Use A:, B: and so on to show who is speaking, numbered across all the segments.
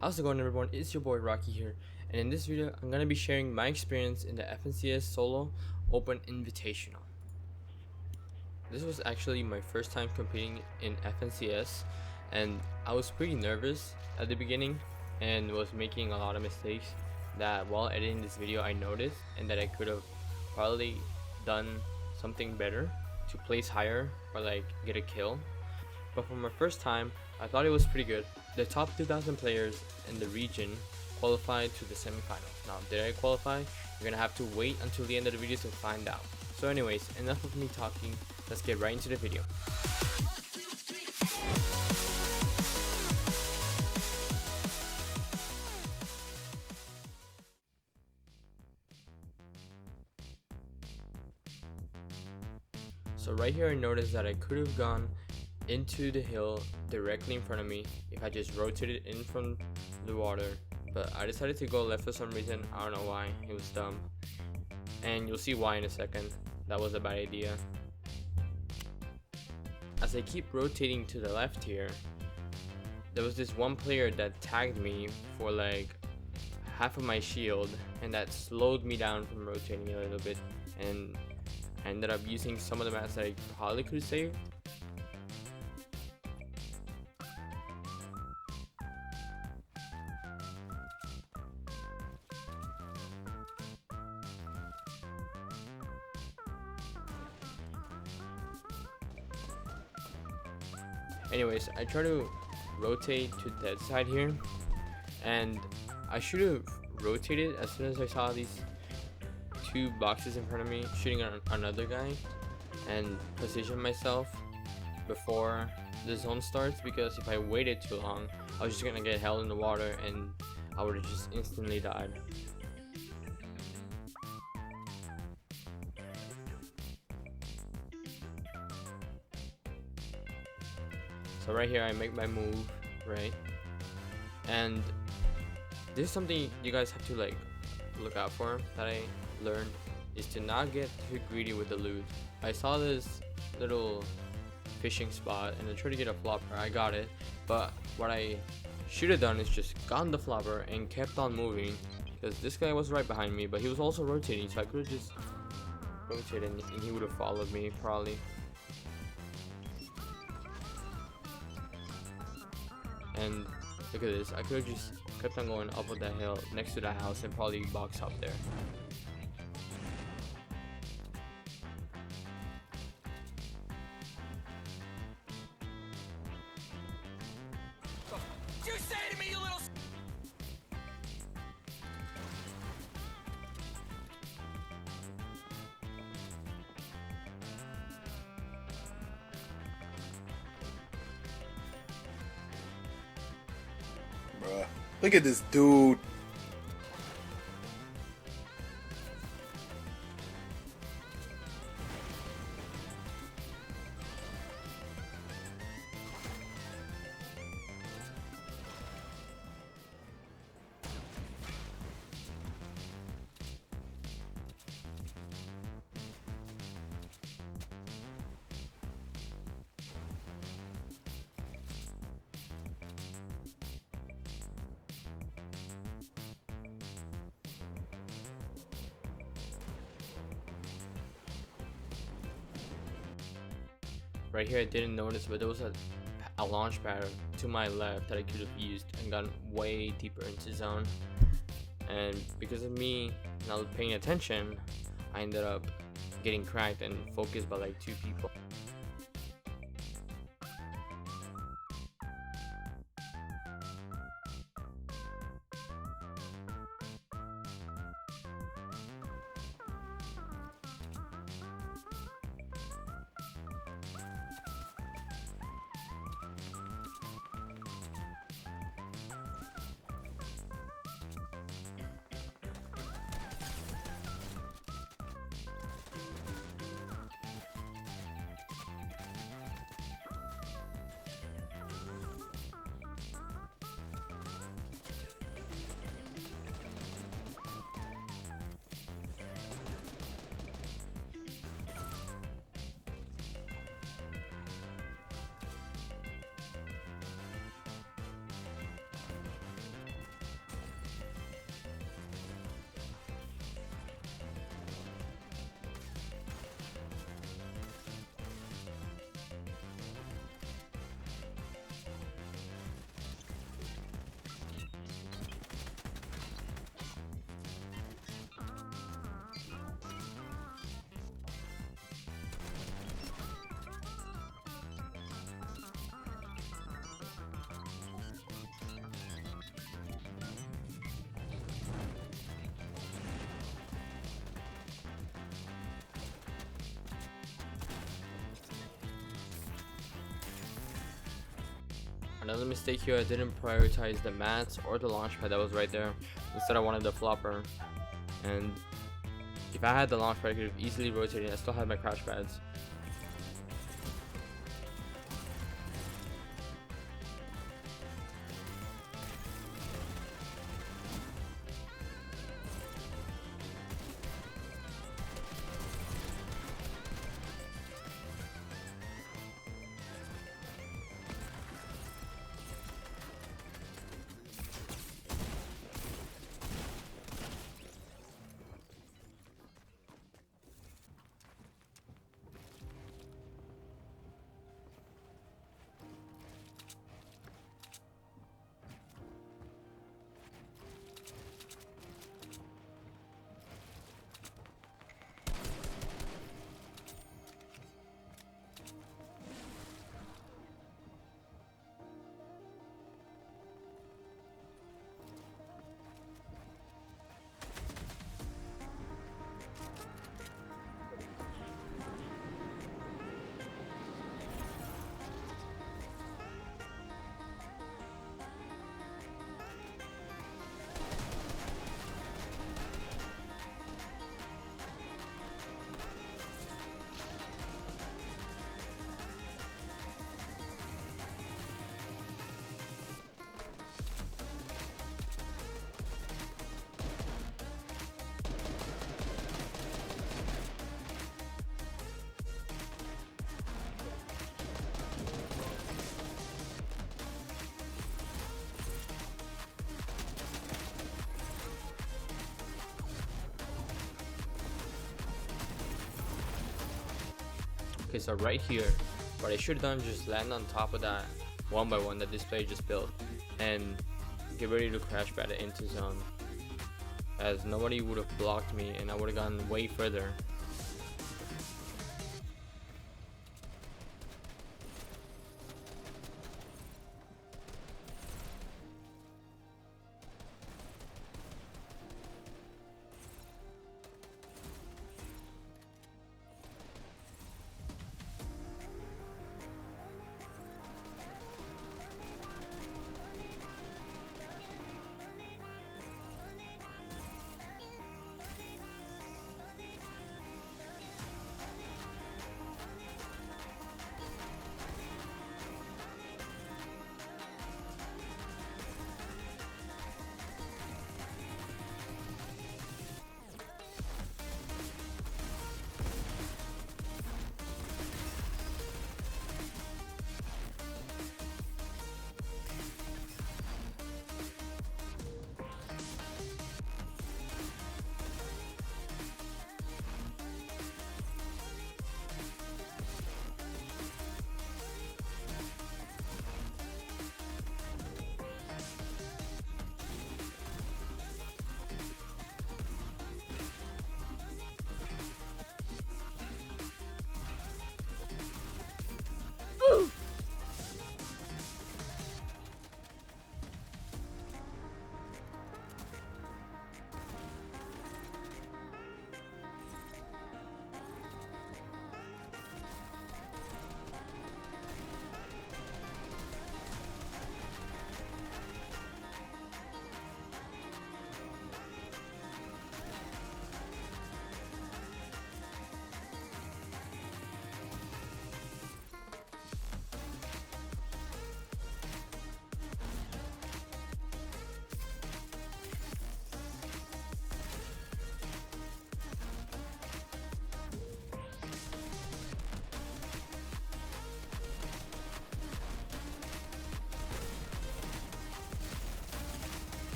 A: How's it going, everyone? It's your boy Rocky here, and in this video I'm going to be sharing my experience in the FNCS Solo Open Invitational. This was actually my first time competing in FNCS, and I was pretty nervous at the beginning and was making a lot of mistakes that while editing this video I noticed, and that I could have probably done something better to place higher or like get a kill. But for my first time, I thought it was pretty good. The top 2,000 players in the region qualified to the semifinals. Now, did I qualify? You're gonna have to wait until the end of the video to find out. So anyways, enough of me talking, let's get right into the video. So right here I noticed that I could have gone into the hill directly in front of me if I just rotated in from the water, but I decided to go left for some reason. I don't know why, it was dumb, and you'll see why in a second. That was a bad idea. As I keep rotating to the left here, there was this one player that tagged me for like half of my shield, and that slowed me down from rotating a little bit, and I ended up using some of the mats that I probably could have saved. Anyways, I try to rotate to that side here, and I should have rotated as soon as I saw these two boxes in front of me shooting at another guy, and position myself before the zone starts, because if I waited too long I was just gonna get held in the water and I would have just instantly died. So right here I make my move, right? And this is something you guys have to like look out for that I learned, is to not get too greedy with the loot. I saw this little fishing spot and I tried to get a flopper. I got it, but what I should have done is just gotten the flopper and kept on moving, because this guy was right behind me, but he was also rotating, so I could have just rotated and he would have followed me probably. And look at this, I could have just kept on going up with that hill next to that house and probably box up there.
B: You say to me, you little
C: Bruh. Look at this dude.
A: Right here I didn't notice, but there was a launch pad to my left that I could have used and gotten way deeper into zone, and because of me not paying attention I ended up getting cracked and focused by like two people. Another mistake here, I didn't prioritize the mats or the launchpad that was right there. Instead I wanted the flopper. And if I had the launchpad I could have easily rotated. I still had my crash pads. Okay, so right here, what I should have done is just land on top of that one by one that this player just built and get ready to crash pad it into zone, as nobody would have blocked me and I would have gone way further.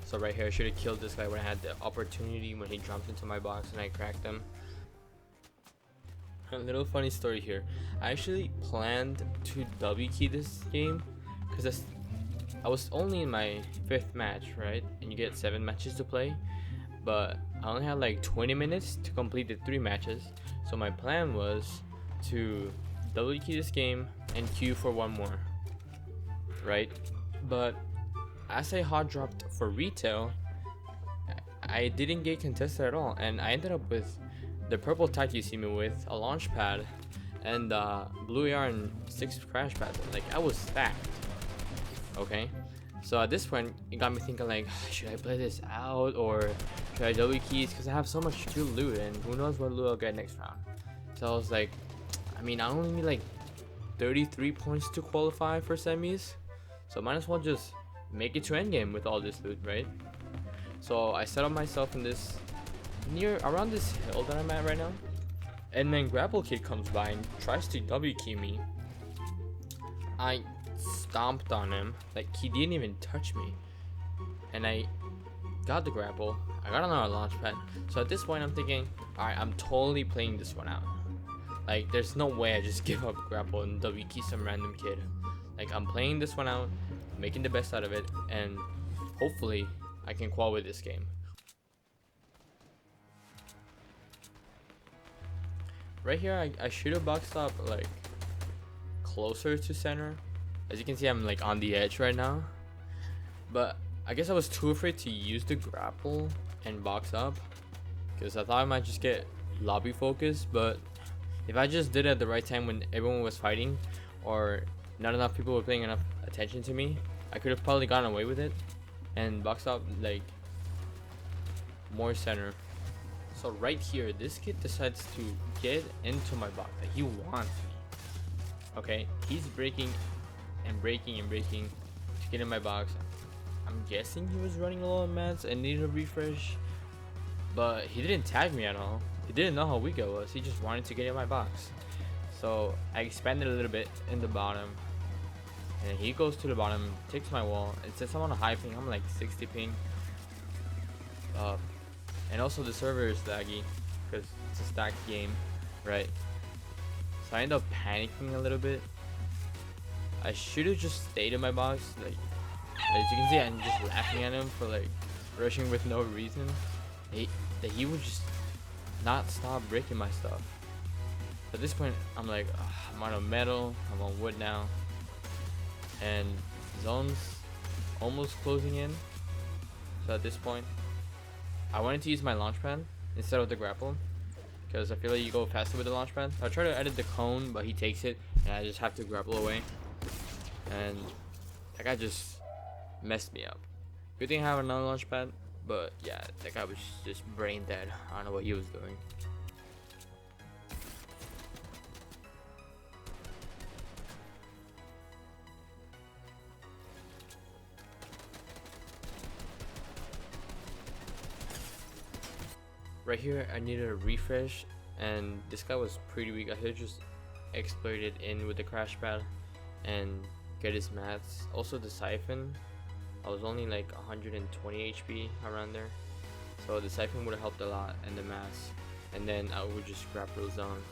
A: So right here, I should have killed this guy when I had the opportunity when he jumped into my box and I cracked him. A little funny story here. I actually planned to W key this game because I was only in my 5th match, right? And you get 7 matches to play, but I only had like 20 minutes to complete the 3 matches. So my plan was to double key this game and queue for one more, right? But as I hot dropped for retail, I didn't get contested at all, and I ended up with the purple tech you see me with, a launch pad, and blue AR and 6 crash pads. Like, I was stacked. Okay, so at this point it got me thinking, like, should I play this out or should I double keys, because I have so much to loot and who knows what loot I'll get next round. So I was like, I mean, I only need like 33 points to qualify for semis, so might as well just make it to endgame with all this loot, right? So I set up myself in this around this hill that I'm at right now, and then Grapple Kid comes by and tries to W key me. I stomped on him, like he didn't even touch me, and I got the grapple. I got another launch pad. So at this point I'm thinking, alright, I'm totally playing this one out. Like, there's no way I just give up grapple and W key some random kid. Like, I'm playing this one out, making the best out of it, and hopefully I can qual with this game. Right here I should have boxed up like closer to center. As you can see, I'm like on the edge right now, but I guess I was too afraid to use the grapple and box up because I thought I might just get lobby focus. But if I just did it at the right time when everyone was fighting or not enough people were paying enough attention to me, I could have probably gotten away with it and boxed up like more center. So right here, this kid decides to get into my box. Like, he wants me. Okay, he's breaking and breaking and breaking to get in my box. I'm guessing he was running low on mats and needed a refresh, but he didn't tag me at all. He didn't know how weak I was. He just wanted to get in my box. So I expanded a little bit in the bottom, and he goes to the bottom, takes my wall, and since I'm on a high ping, I'm like 60 ping. And also the server is laggy because it's a stacked game, right? So I end up panicking a little bit. I should have just stayed in my box. Like, as you can see, I'm just laughing at him for like rushing with no reason. He would just not stop breaking my stuff. At this point, I'm like, I'm out of metal, I'm on wood now, and zone's almost closing in. So at this point, I wanted to use my launch pad instead of the grapple because I feel like you go faster with the launch pad. I try to edit the cone, but he takes it, and I just have to grapple away. And that guy just messed me up. Good thing I have another launch pad, but yeah, that guy was just brain dead. I don't know what he was doing. Right here, I needed a refresh, and this guy was pretty weak. I should just exploited in with the crash pad and get his mats. Also the siphon, I was only like 120 HP around there, so the siphon would have helped a lot, and the mats, and then I would just grapple zone.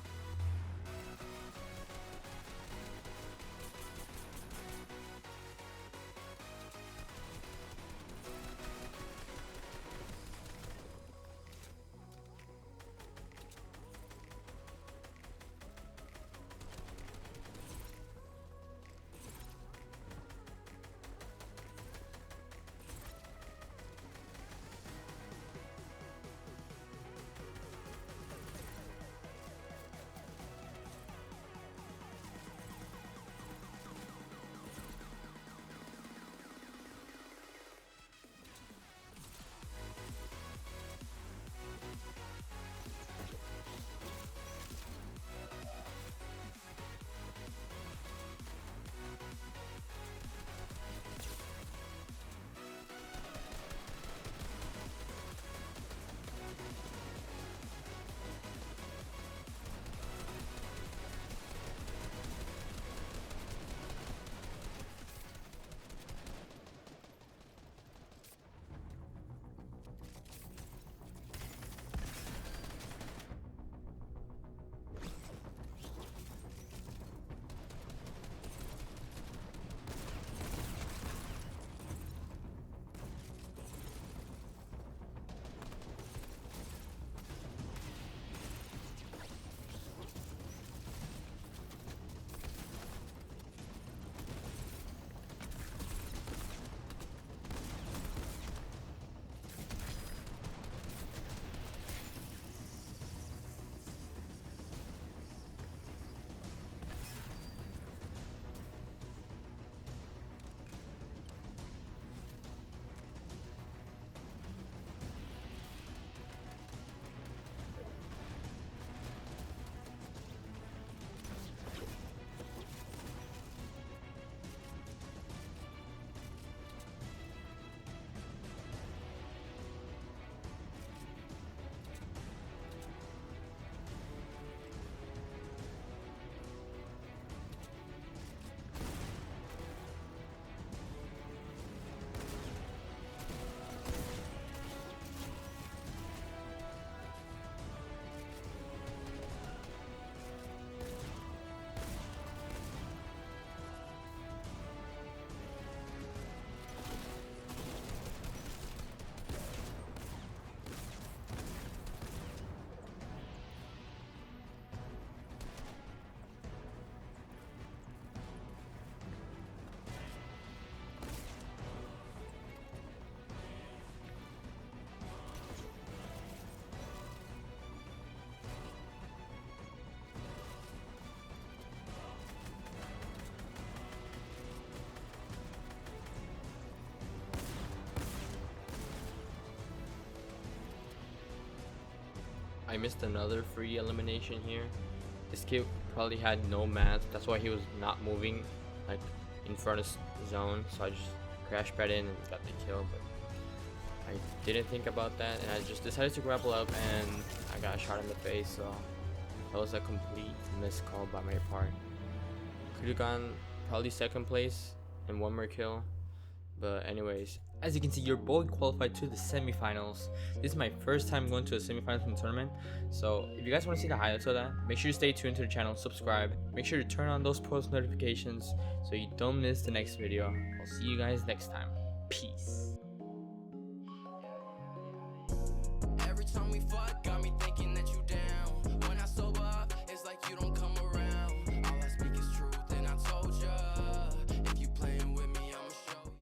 A: I missed another free elimination here. This kid probably had no math. That's why he was not moving like in front of zone. So I just crash pad in and got the kill. But I didn't think about that, and I just decided to grapple up, and I got shot in the face. So that was a complete missed call by my part. Could have gone probably second place and one more kill. But anyways, as you can see, your boy qualified to the semifinals. This is my first time going to a semifinals from the tournament. So if you guys want to see the highlights of that, make sure you stay tuned to the channel, subscribe, make sure to turn on those post notifications so you don't miss the next video. I'll see you guys next time. Peace.
B: Every time we fuck, got me thinking that you damn